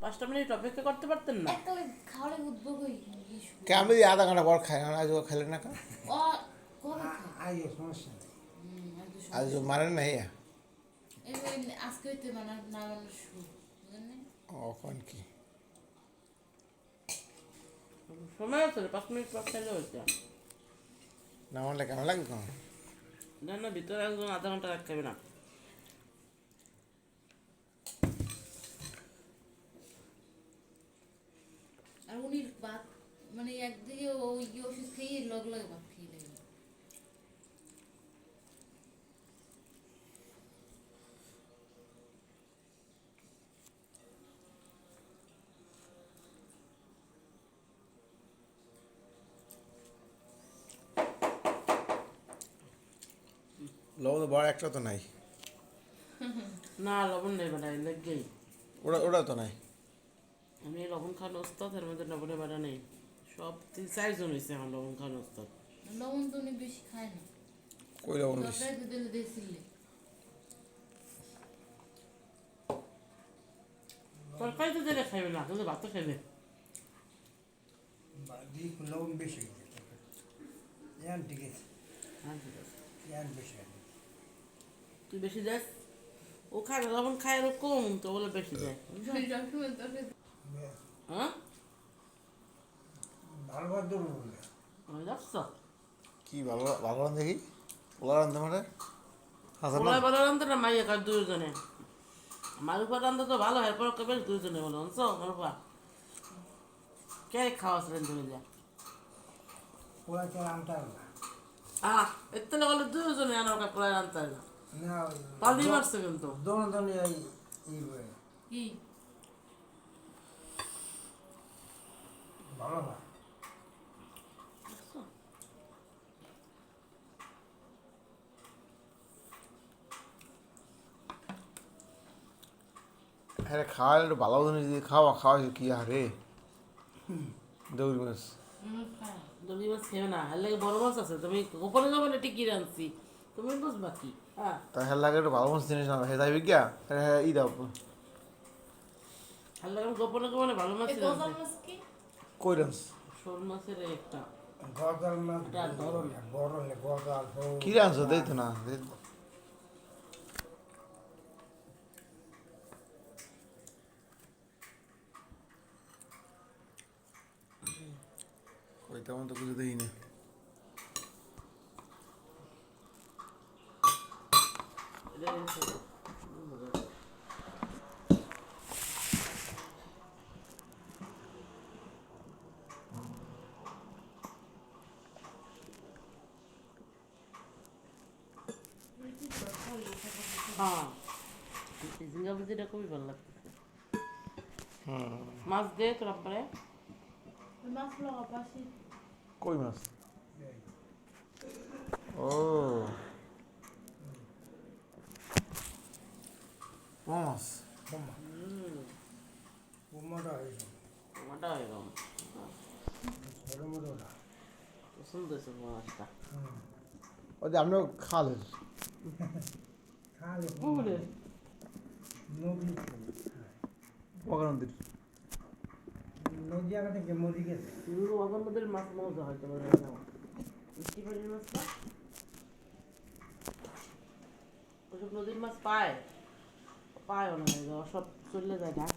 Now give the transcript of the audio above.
5 minute অপেক্ষা করতে পারতেন না? একটা খাওয়ারে উঠবো কই কে আমি আধা ঘন্টা পর খাই আজ ও খেলেন না কেন ও কবে খায় সমস্যা নেই। আজ ও মারেন নাই এবার আজকে হইতে মানে না মানে শুরু বুঝলেন ওখান কি সময় আছে 5 মিনিট পর খেলে হইতে। না মারলে কেমন লাগবে কেমন না না, ভিতরে একজন আধা ঘন্টা রাখ খাবে না। আর উনি ভাত মানে একদিকে ওই ওষুধ খেয়ে লগে লগে ভাত খেয়ে নেবে লবণ তো বড় একটা তো নাই না লবণ নেই বেটা, লেগেই। ওটা তো নাই আমি লবণ খাওয়ানো ওস্তাদ, এর মধ্যে লবণের বেটা নেই। সব 3-4 জন হয়েছে আমার লবণ খাওয়ানো ওস্তাদ। লবণ তো উনি বেশি খায় না কই লবণ বেশি দরকার দিলে দিয়েছিলে তরকারি তো দিলে খাইবে না, কিন্তু ভাত তো খাইবে। লবণ বেশি ইয়ান ঠিক আছে, হ্যাঁ ঠিক আছে, ইয়ান বেশি তুই বেশি দেখ। ও খায় না, লবণ খায় আরো কম, তো বলে বেশি দেয়। হ্যাঁ ভালো ভাত দেবো বলে দেখছ, কি ভালো ভালো রান দেখি পোলা রান্ধতে মানে হাসান ওলাই ভালো রান্ধতে না, মাইয়া খায় 2 জনে। মারুফা রান্ধতে তো ভালো, এরপর কেবল 2 জনে বলো আনছো মারুফা। কে খাওয়াছিলেন তুমি যা? পোলা চাল আনতে হবে না। এর থেকে বলে 2 জনে আনার কা পোলাই রান্ধতে হয় না। না পালি মারছে কিন্তু। দোনো এই কি ভালো না হ্যাঁ খাওয়ালে একটু ভালো জিনিস দিয়ে খাওয়া কি আরে দৌড়ি মাছ দলি মাছ খেয়ে না, এর লাগে বড় মাছ আছে। তুমি গোপনে গোপনে টিকি রাঁধছি, তুমি বুঝবা কি? তা হ্যাঁ লাগে একটু ভালো মাছ জিনিস না হ্যাঁ যাইবি গিয়া হ্যাঁ ই দাও এর লাগে গোপনে গোপনে ভালো মাছ এই রাঁধছি। গজাল মাছ কি কই রান্স শোল মাছের একটা গজাল মাছ বড় হলে গজাল কি রান্স দেই তো না কই তেমন তো কিছু দেই না এটা এনেছে। হ্যাঁ, ঝিঙ্গা ভাজিটা খুবই ভালো লাগতেছে। মাছ দে তোর আব্বারে। মাছ লাগা পাশে কই মাছ ও মাছ মোটা হয়েছে মোটা হয়ে গেল, ছোটো মোটো না পছন্দ হয়েছে মাছটা। ওই যে আপনিও খালেন খালে পুকুরে নদী মহানদীর নদী আগে থেকে মরি গেছে ওখান নদীর মাছ মজা হয় তোমার মিষ্টি পানির মাছটা। ওসব নদীর মাছ পায় পায় না, সব চলে যায় ঢাকা।